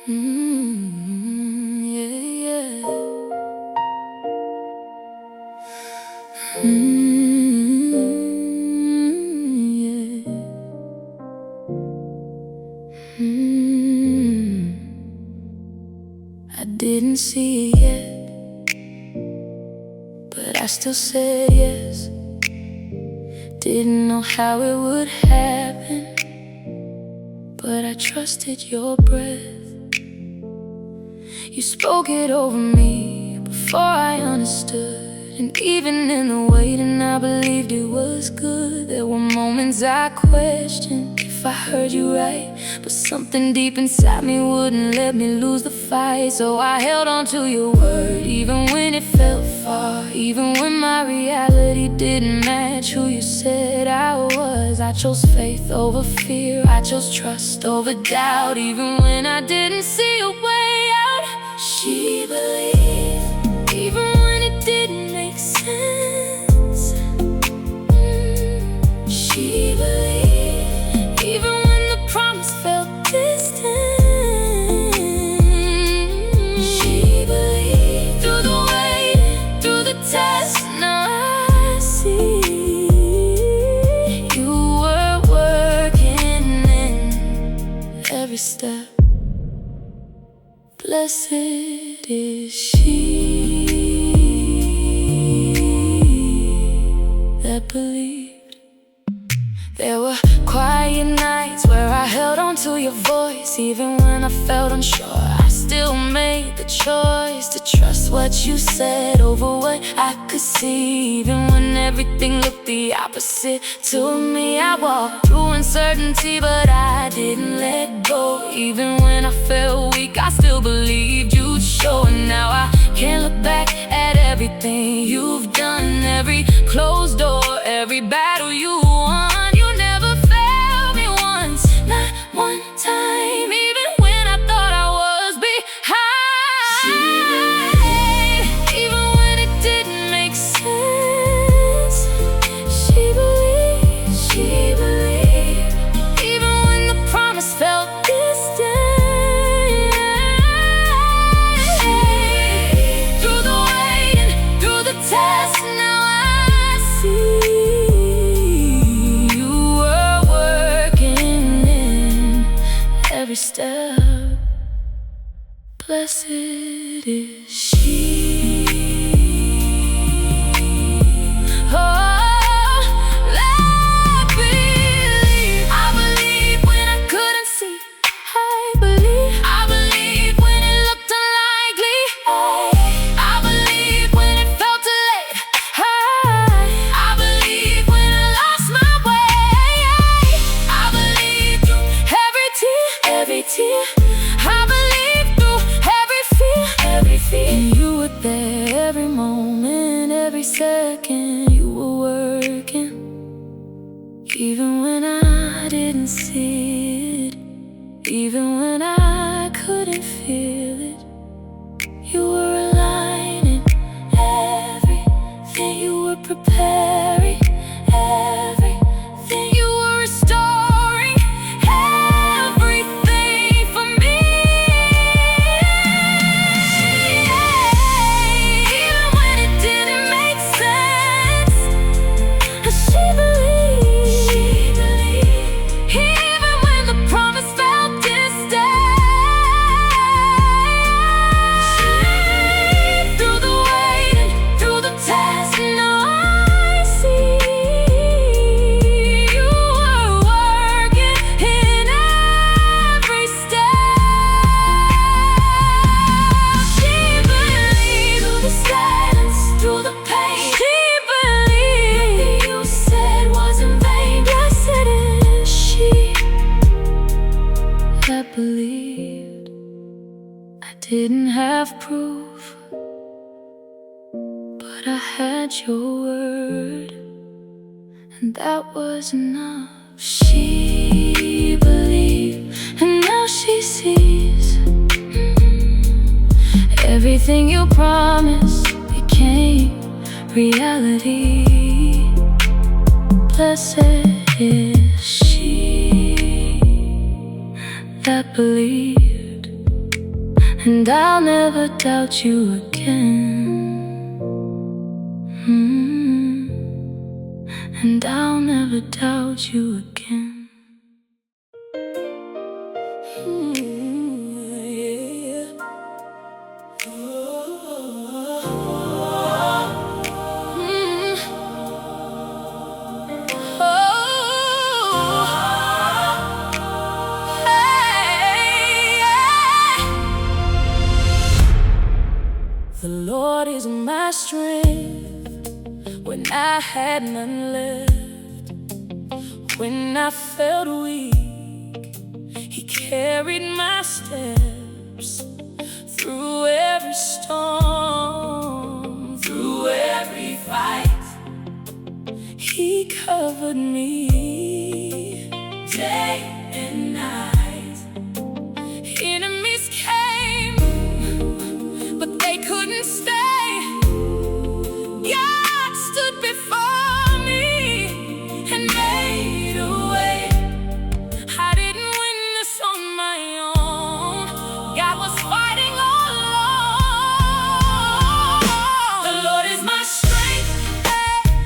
Yeah, yeah. Yeah. I didn't see it yet, but I still said yes. Didn't know how it would happen, but I trusted your breath. You spoke it over me before I understood, and even in the waiting I believed it was good. There were moments I questioned if I heard you right, but something deep inside me wouldn't let me lose the fight. So I held on to your word, even when it felt far, even when my reality didn't match who you said I was. I chose faith over fear, I chose trust over doubt, even when I didn't see a way out. She believed, even when it didn't make sense. She believed, even when the promise felt distant. She believed, through the wait, through the test. Now I see you were working in every step. Blessed is she that believed. There were quiet nights where I held on to your voice, even when I felt unsure. I still made the choice to trust what you said over what I could see, even when everything looked the opposite to me. I walked through uncertainty, but I didn't let go. Even when I felt weak, I still believed you'd show. And now I can't look back at everything you've done, every closed door, every battle you won. You never failed me once, not one time, even when I thought I was behind. Even when it didn't make sense, she believed, she believed. Even when the promise felt distant. Through the waiting, through the test, now I see you were working in every step. Blessed is she. Oh, I believe when I couldn't see. I believe when it looked unlikely. I believe when it felt too late. I believe when I lost my way. I believe through every tear, every tear. I believe through every fear, every fear. And you were there every moment, every second. You were working, even when I didn't see it, even when I couldn't feel it. You were aligning everything, you were preparing everything, you were restoring everything for me. Even when it didn't make sense, she believed. Even when the promise felt distant. Through the waiting, through the test, now I see you were working in every step. She believed, through the silence, through the pain. She believed nothing you said was in vain. Blessed is she that believed. I didn't have proof, but I had your word, and that was enough. She believed, and now she sees. Everything you promised became reality. Blessed is she that believed. and I'll never doubt you again. And I'll never doubt you again. The Lord is my strength when I had none left. When I felt weak, He carried my steps through every storm, through every fight. He covered me day and night. Enemies came, but they couldn't stay. God stood before me and made a way. I didn't win this on my own. God was fighting all along. The Lord is my strength,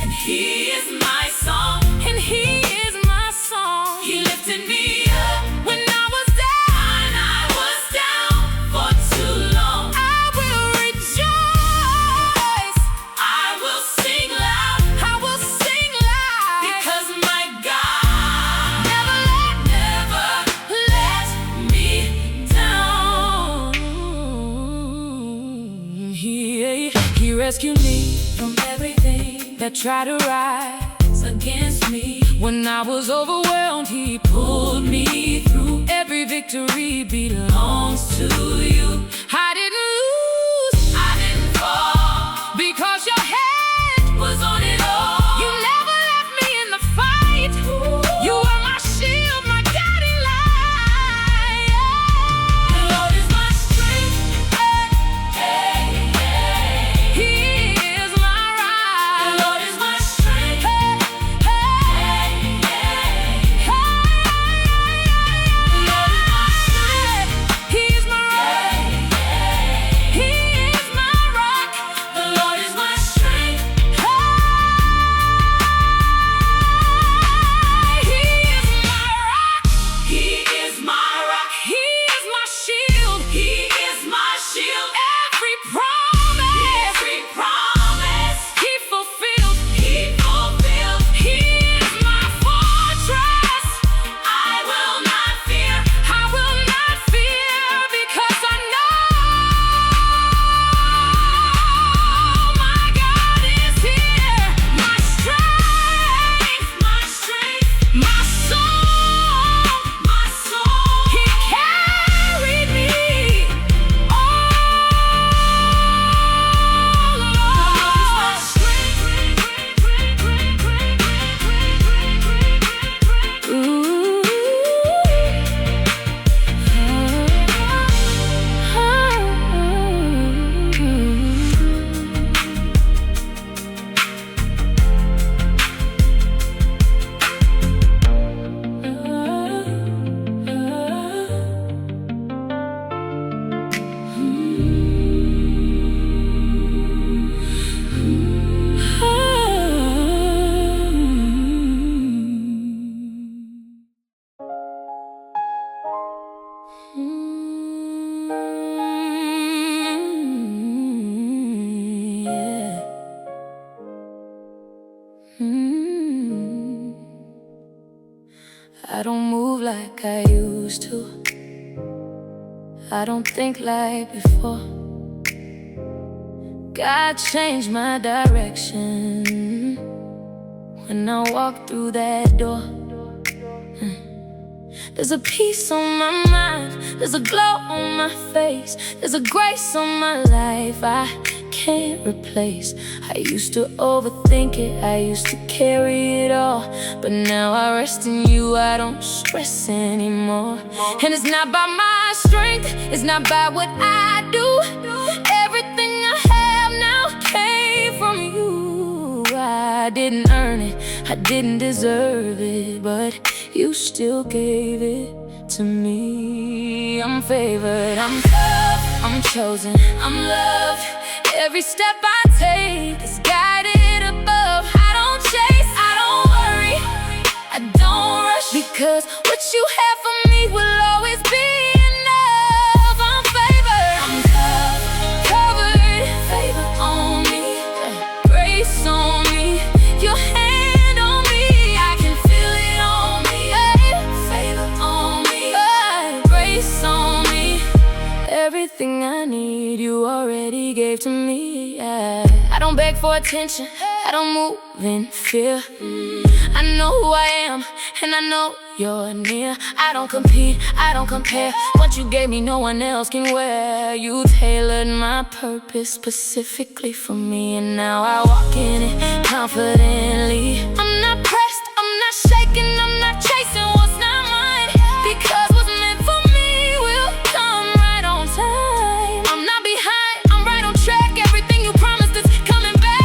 and He is my song. And He is my song. He lifted me up when I was down. I was down for too long. I will rejoice. I will sing loud. I will sing loud. Because my God never let me down. He rescued me from everything that tried to rise against me. When I was overwhelmed, He pulled me through. Every victory belongs to you. I didn't lose, I didn't fall, because your hand was on it all. You never left me in the fight. You are my shield, my guiding light. The Lord is my strength. He is my right. The Lord is my strength. He is my right. He is my rock. The Lord is my strength. He is my rock. He is my rock. He is my shield. He is my shield. Every promise He fulfilled. He fulfilled. He is my fortress. I will not fear. I will not fear, because I know my God is here. My strength, my song. He carried me all I don't move like I used to. I don't think like before. God changed my direction when I walk through that door. There's a peace on my mind, there's a glow on my face, there's a grace on my life I can't replace. I used to overthink it, I used to carry it all, but now I rest in you, I don't stress anymore. And it's not by my strength, it's not by what I do. Everything I have now came from you. I didn't earn it, I didn't deserve it, but you still gave it to me. I'm favored, I'm loved. I'm chosen, I'm loved. Every step I take is guided above. I don't chase, I don't worry, I don't rush, because what you have for me will always be enough. I'm favored, I'm covered, favor on me, grace on me, your hand on me, I can feel it on me, favor on me, grace on me. Everything I need you already gave to me, yeah. I don't beg for attention, I don't move in fear. I know who I am, and I know you're near. I don't compete, I don't compare. What you gave me no one else can wear. You tailored my purpose specifically for me, and now I walk in it confidently. I'm not pressed, I'm not shaking, I'm not chasing what's not mine, because what's meant for me will come right on time. I'm not behind, I'm right on track. Everything you promised is coming back.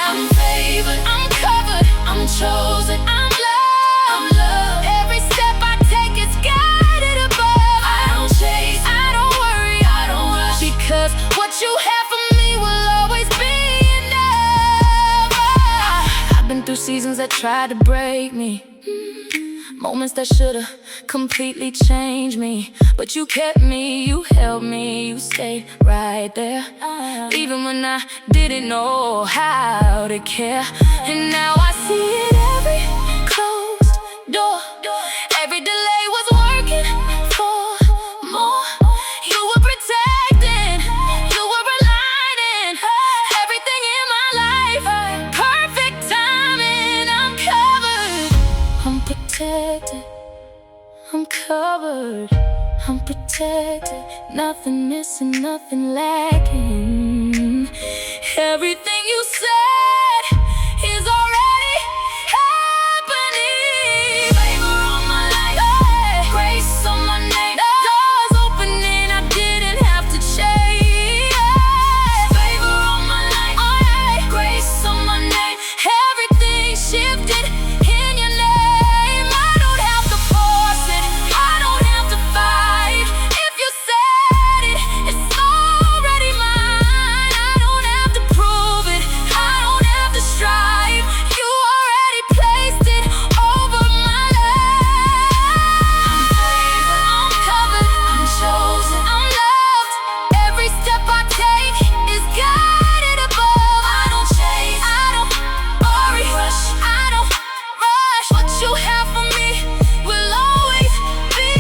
I'm favored, I'm covered, I'm chosen, I'm loved. Every step I take is guided above. I don't chase, I don't worry, I don't rush, because what you have for me will always be enough. I've been through seasons that tried to break me, moments that should've completely changed me, but you kept me, you held me, you stayed right there, even when I didn't know how to care. And now I see it, every closed door, every delay was working for more. You were protecting, you were aligning everything in my life, perfect timing. I'm covered, I'm protected, I'm covered, I'm protected. Nothing missing, nothing lacking. Everything you said is already happening. Favor on my life, grace on my name, doors opening I didn't have to chase. Favor on my life, grace on my name, everything shifted in your name. I don't have to force it, I don't have to fight. If you said it, it's already mine. I don't have to prove it, I don't have to strive. You already placed it over my life. I'm covered, I'm chosen, I'm loved. Every step I take is guided above. I don't chase, I don't worry, I don't rush. What you have for me will always be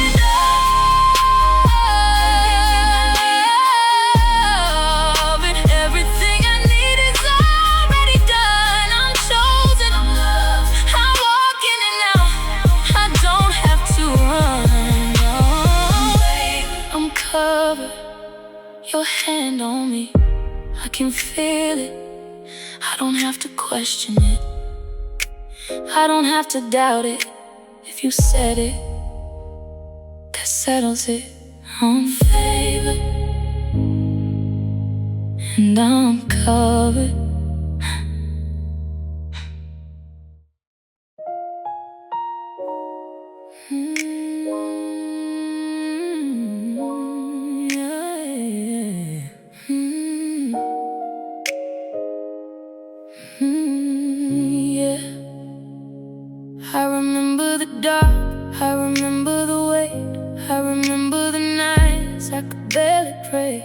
enough. And everything I need is already done. I'm chosen, I'm loved, I'm walking it now, I don't have to run, no. I'm covered, your hand on me, I can feel it, I don't have to question it, I don't have to doubt it. If you said it, that settles it. I'm favored, and I'm covered. Yeah. Yeah. I remember the dark, I remember the weight, I remember the nights I could barely pray.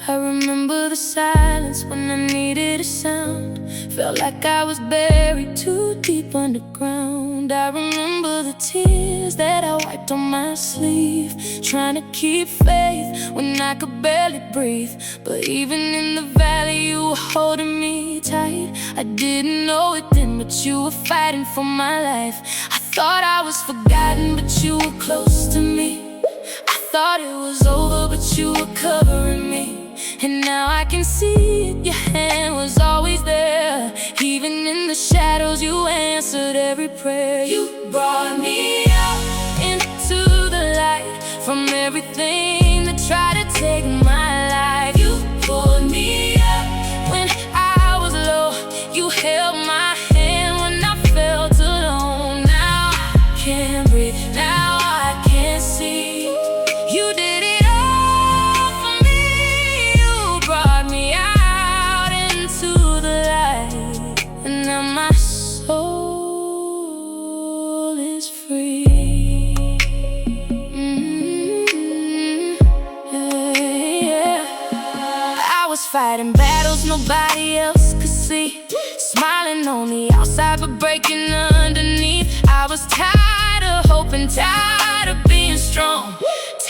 I remember the silence when I needed a sound, felt like I was buried too deep underground. I remember the tears that I wiped on my sleeve, trying to keep faith when I could barely breathe. But even in the valley you were holding me tight. I didn't know it then, but you were fighting for my life. I thought I was forgotten, but you were close to me. I thought it was over, but you were covering me. And now I can see it, your hand was always there. Even in the shadows you answered every prayer. You brought me out into the light, from everything that tried to take my life. You pulled me up when I was low, you held my hand when I felt alone. Now I can't breathe, now I can't see. You did it all fighting battles nobody else could see, smiling on the outside but breaking underneath. I was tired of hoping, tired of being strong,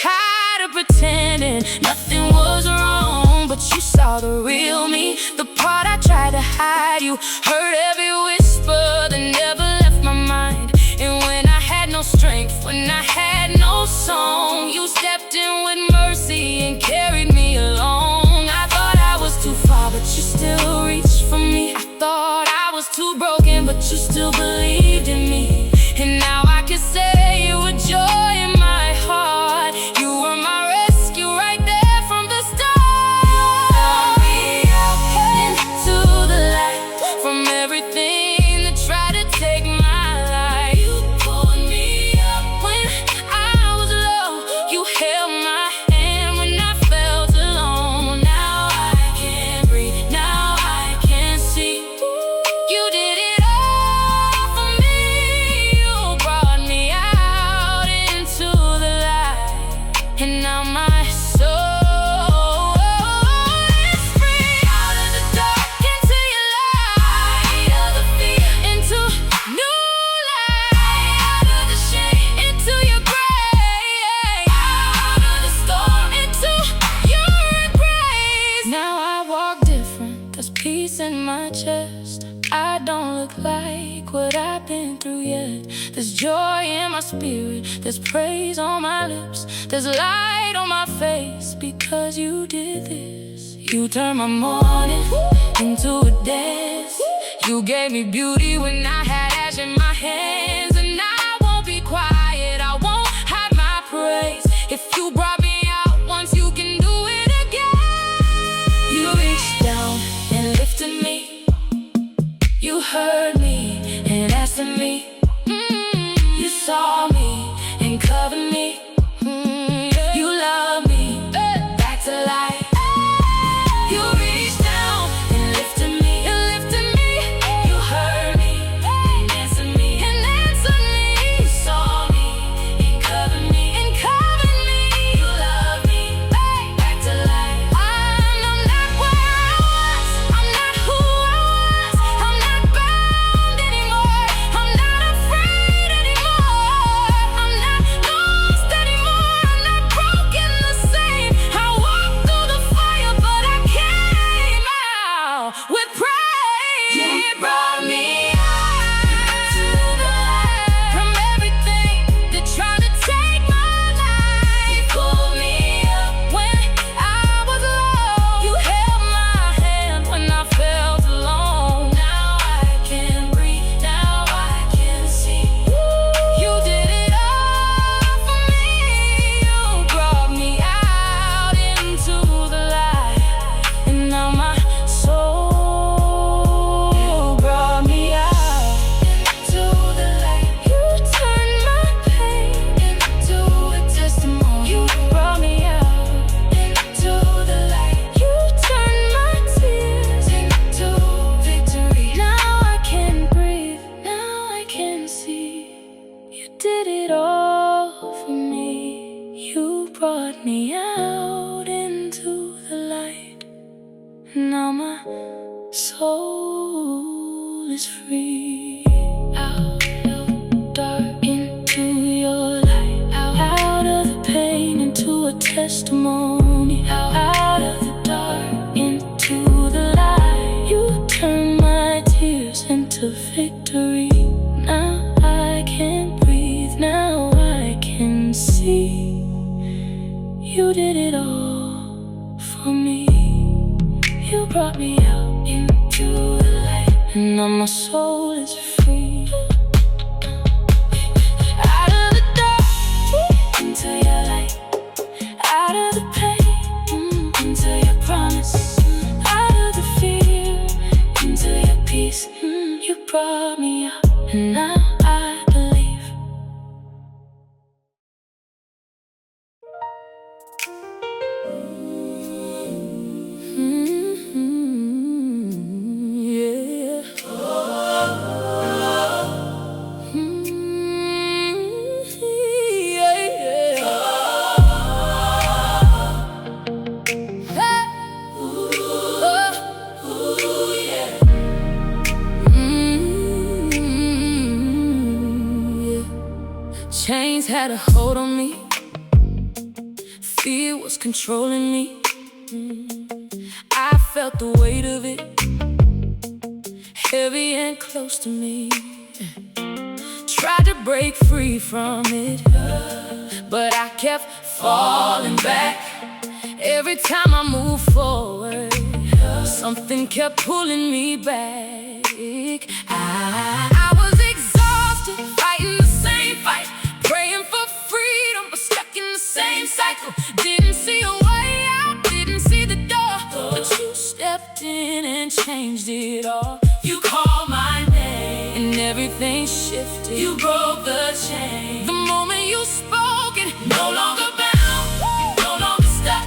tired of pretending nothing was wrong. But you saw the real me, the part I tried to hide. You heard every whisper that never left my mind. And when I had no strength, when I had no song, you stepped in with mercy and carried me along. I thought I was too far, but you still reached for me. I thought I was too broken, but you still believed in me. And now I can say you were joy in my heart. You were my rescue right there from the start. You brought me out into the light from everything that tried to take my life. You pulled me up when I was low. You held my hand when I felt alone. Now I can breathe, now I can see. You did it all for me. You brought me out into the light. And now my soul is free. Out of the dark into your light. Out of the fear into new light. Out of the shame into your grace. Out of the storm into your embrace. Now I walk different, there's peace in my chest. I don't look like what I've been through yet. There's joy in my spirit, there's praise on my lips, there's light on my face because you did this. You turned my morning into a dance. You gave me beauty when I had ash in my hands. And I won't be quiet, I won't hide my praise. If you brought me out once, you can do it again. You reached down and lifted me. You heard me and answered me. You saw me and covered me. You loved me back to life. You reached down and lifted me. You lifted me. You heard me and answered me. And answered me. You saw me and covered me. And covered me. You loved me back to life. I'm not where I was. I'm not who I was. I'm not bound anymore. I'm not afraid anymore. I'm not lost anymore. I'm not broken the same. I walked through the fire, but I came out with praise. You brought me out to the light from everything that tried to take my life. You pulled me up when I was low. You held my hand when I felt alone. Now I can breathe, now I can see. You did it all for me. You brought me out into the light. And now my soul brought me out into the light. You turned my pain into a testimony. You brought me out into the light. You turned my tears into victory. Now I can breathe, now I can see. You did it all for me. You brought me out into the light. Now my soul is free. Out of dark into your light. Out of the pain into a testimony. Out of the dark into the light. You turn my tears into victory. Now I can breathe, now I can see. You did it all for me. You brought me out into the light. And now my soul is free. Out of the dark into your light. Out of the pain into your promise. Out of the fear into your peace. You brought me out, and now I believe. Yeah. had a hold on me. Fear was controlling me. I felt the weight of it, heavy and close to me. Tried to break free from it, but I kept falling back. Every time I moved forward, something kept pulling me back. I was exhausted, fighting the same fight, praying for freedom, but stuck in the same cycle. Didn't see a way out, didn't see the door, but you stepped in and changed it all. You called my name and everything shifted. You broke the chain. The moment you spoke it, no longer bound, no longer stuck.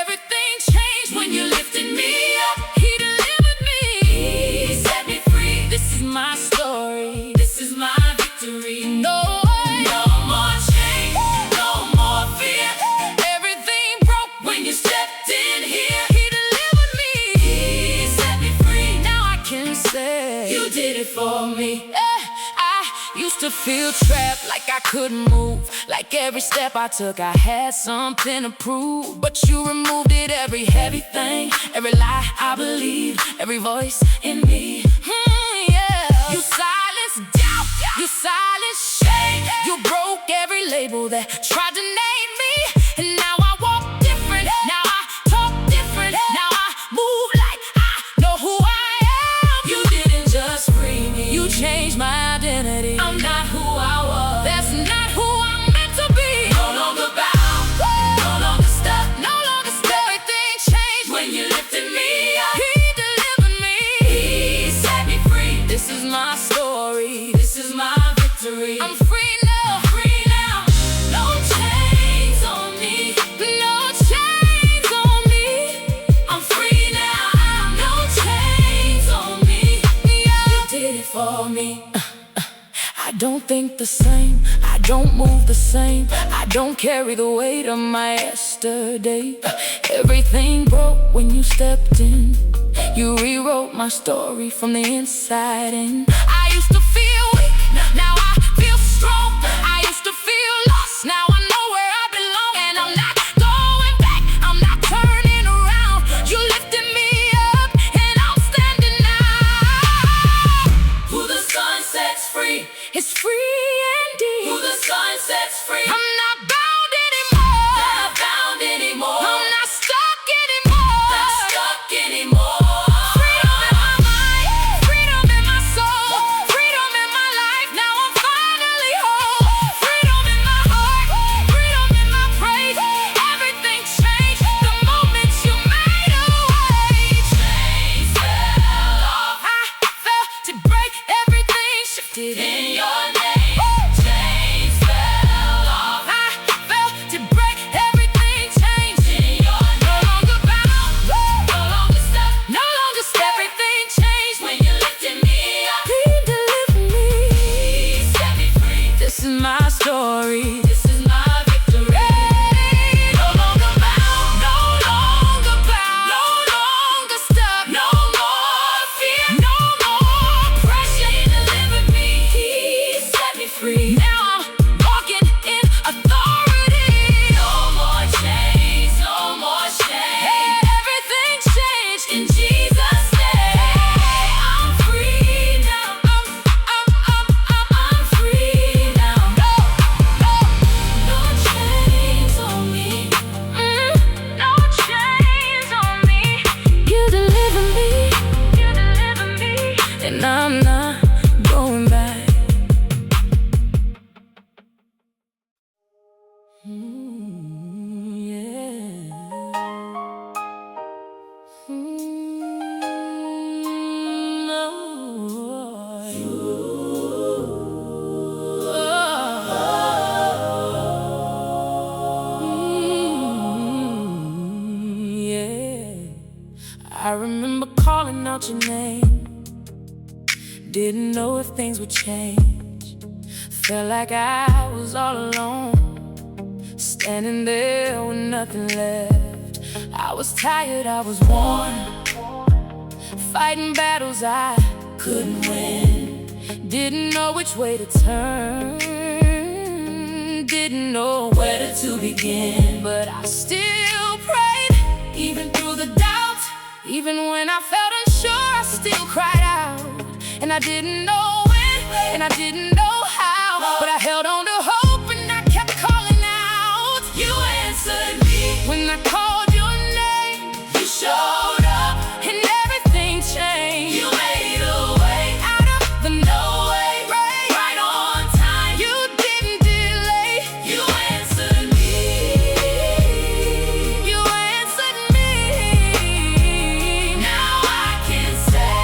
Everything changed when you lifted me up. He delivered me, he set me free. This is my story, this is my victory. No more change, no more fear. Everything broke when you stepped in here. He delivered me, he set me free. Now I can say you did it for me. I used to feel trapped, like I couldn't move, like every step I took I had something to prove. But you removed it, every heavy thing, every lie I believed, every voice in me. Yeah. You silenced doubt, you silenced shame. You broke every label that tried to name me. And now I walk different, now I talk different, now I move like I know who I am. You didn't just free me, you changed my identity. I'm not who I was, that's not who I'm meant to be. No longer bound, no longer stuck, no longer stuck. Everything changed when you lifted me up. He delivered me, he set me free. This is my story, this is my victory. I'm free now, free now. No chains on me, no chains on me. I'm free now, no chains on me. Yeah. You did it for me. I don't think the same, I don't move the same, I don't carry the weight of my yesterday. Everything broke when you stepped in. You rewrote my story from the inside in. I used to feel weak, now I feel strong. I used to feel lost, now I know where I belong. And I'm not going back, I'm not turning around. You lifted me up and I'm standing now. Who the sun sets free is free indeed. Who the sun sets free, I'm not bound anymore. Not bound anymore. I'm not stuck anymore. Not stuck anymore. Freedom in my mind, freedom in my soul, freedom in my life. Now I'm finally whole. Freedom in my heart, freedom in my praise. Everything changed the moment you made a way. Chains fell off, I felt to break. Everything shifted in your name. Chains fell off, I felt to break. Everything changed in your name. No longer bound, no longer stuck, no longer stuck. Everything changed when you lifted me up. He delivered me, he set me free. This is my story, this is my victory. No longer bound, no longer bound, no longer stuck, no more fear, no more pressure. He delivered me, he set me free. Now I'm walking in authority. No more chains, no more shame. Everything changed in Jesus' name. I'm free now. I'm free now. No chains on me. No chains on me. You deliver me, you deliver me, and I'm not going back. Yeah. I remember calling out your name, didn't know if things would change. Felt like I was all alone, standing there with nothing left. I was tired, I was worn, fighting battles I couldn't win. Didn't know which way to turn. didn't know where to begin. But I still prayed, even through the doubt. Even when I felt unsure, I still cried out. And I didn't know when, and I didn't know how, but I held on to hope and I kept calling out. You answered me when I called your name. You showed up and everything changed. You made a way out of the no way, right on time. You didn't delay. You answered me. You answered me. Now I can say,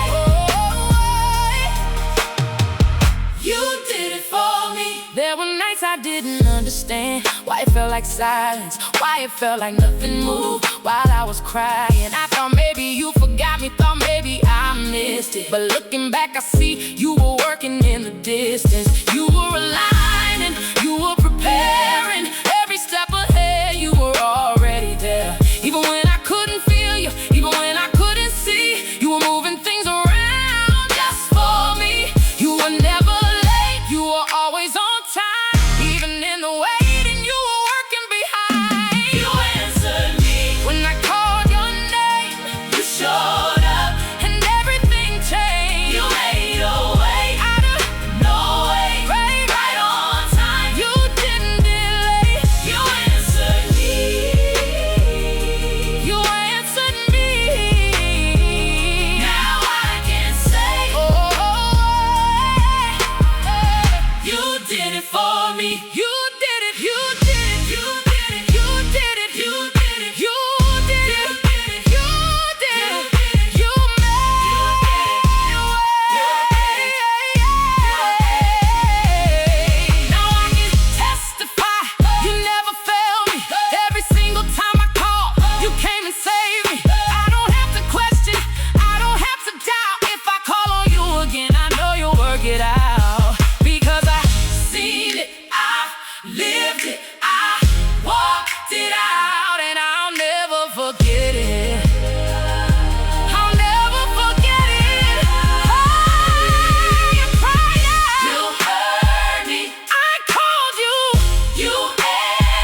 you did it for me. There were nights I didn't understand why it felt like silence, why it felt like nothing moved while I was crying. I thought maybe you forgot me, thought maybe I missed it. But looking back, I see you were working in the distance. You were aligning, you were preparing. Every step ahead, you were already there. Even when I couldn't feel you, even when I couldn't see, you were moving things around just for me. You were never late, you were always on time. Even in the waiting, you were working behind. You answered me when I called your name. You showed up and everything changed. You made a way out of no way, right on time. You didn't delay. You answered me. You answered me. Now I can say, you did it for me. You did it, you did it, you did it, you did it, you did it, you did it, you did it, you made a way. Now I can testify, you never failed me. Every single time I called, you came and saved me. I don't have to question, I don't have to doubt. If I call on you again, I know you'll work it out. Because I've seen it, I lived it, I walked it out, and I'll never forget it. I'll never forget it. Oh, you cried out. You heard me. I called you. You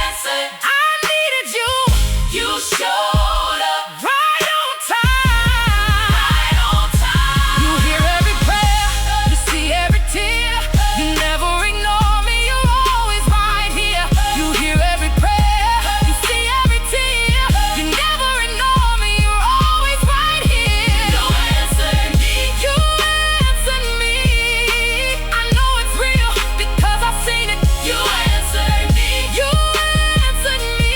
answered. I needed you. You showed up right on time. Right on time. You hear every prayer. You see every tear. You never ignore me. You're always right here. You hear every prayer. You see every tear. You never ignore me. You're always right here. You answered me. You answered me. I know it's real because I've seen it. You answered me. You answered me.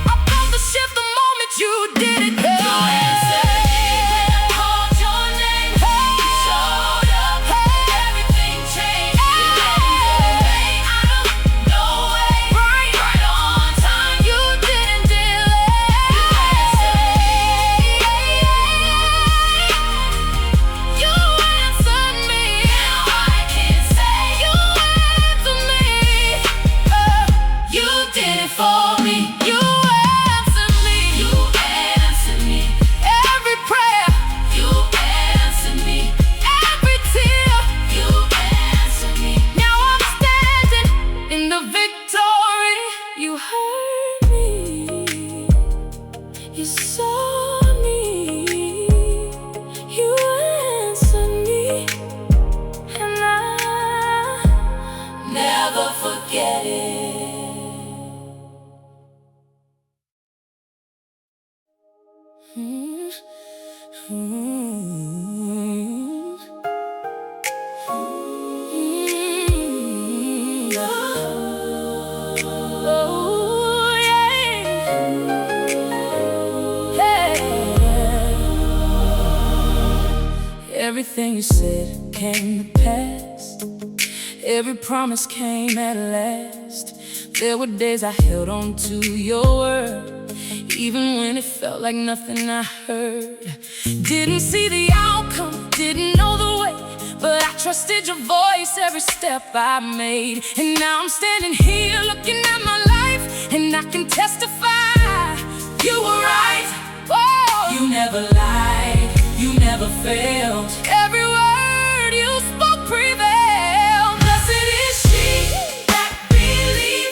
I felt the shift the moment you did it. You answered me when I called your name. You showed up, everything changed. You made a way out of no way, right on time. You didn't delay. You answered me. Now I can say, you answered me. You did it for me. You answered me. You answered me. Every prayer. You answered me. Every tear. You answered me. Now I'm standing in the victory. You heard me. You saw me. You answered me. And I never forget it. Oh, yeah. Everything you said came to pass. Every promise came at last. There were days I held on to your word, even when it felt like nothing I heard. Didn't see the outcome, didn't know the way, but I trusted your voice every step I made. And now I'm standing here looking at my life, and I can testify you were right. Whoa. You never lied, you never failed. Every word you spoke prevailed. Blessed is she that believes.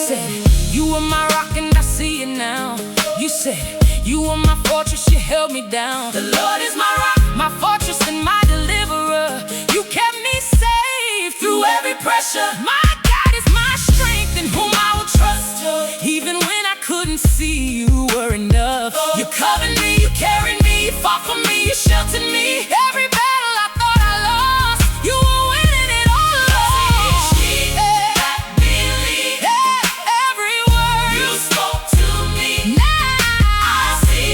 said, you were my rock and I see it now. You said, you were my fortress, you held me down. The Lord is my rock, my fortress and my deliverer. You kept me safe through every pressure. My God is my strength in whom I will trust. Even when I couldn't see, you were enough. You covered me, you carried me, you fought for me, you sheltered me. Every battle I thought I lost, you were winning it all along. That believe every word you spoke to me. Now I see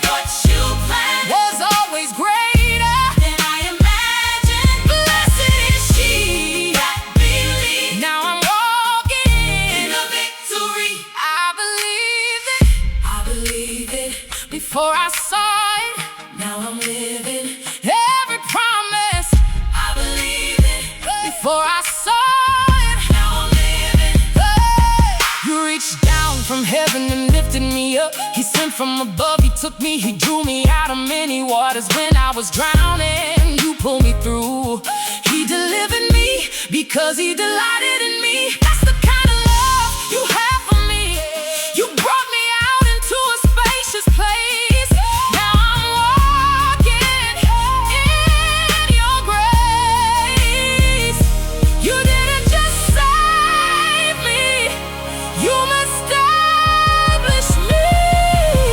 what you planned was always greater than I imagined. Blessed is she that believes. Now I'm walking in a victory. I believe it before I saw it. Now I'm living every promise. I believe it before I saw it. Now I'm living. You reached down from heaven and lifted me up. He sent from above, he took me, he drew me out of many waters. When I was drowning, you pulled me through. He delivered me because he delighted in me. That's the kind of love you have for me. You brought me out into a spacious place. Now I'm walking in your grace. You didn't just save me, you established me.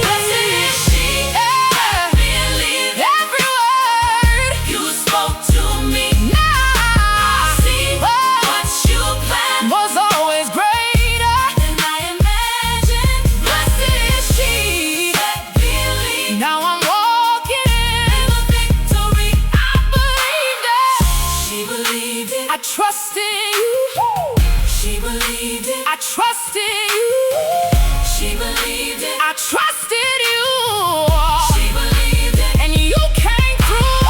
Blessed is she that believes every word you spoke to me. Now I see what you planned was always greater than I imagined. Blessed is she that believes. Now I'm walking in the victory. I believed it. She believed it. I trusted you. She believed it. I trusted you. She believed it. I trusted you. She believed it. And you came through.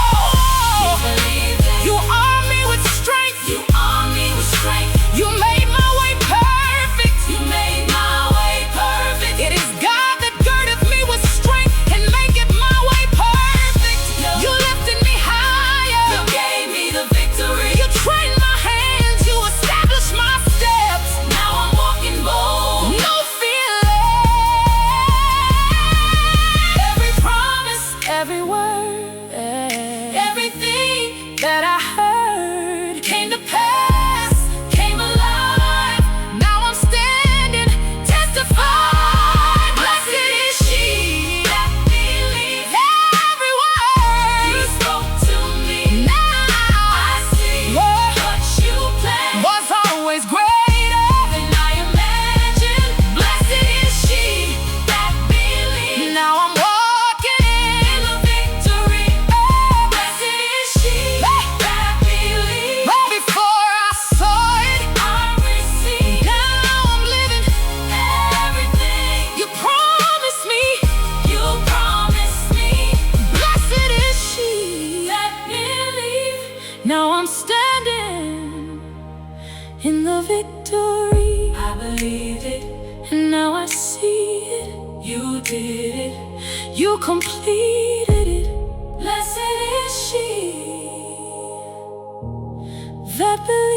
She believed it. You armed me with strength. You armed me with strength. You made my way perfect. You made my way perfect. It is God that girdeth me with strength and maketh my way perfect. You lifted me higher. You gave me the victory. You trained my hands. You established my steps. Now I'm walking bold. No fear left. Every promise, every word, everything that I heard came to pass, came alive. Now I'm standing, testifying. Blessed is she that believes every word you spoke to me. Now I see what you planned was always greater than I imagined. Blessed is she that believes. Now I'm walking in the victory. Blessed is she that believes. Long before I saw it, I received. Now I'm living everything you promised me. You promised me. Blessed is she that believes. Now I'm standing in the victory. I believed it, and now I see it. You did it, you completed it. Blessed is she that believes.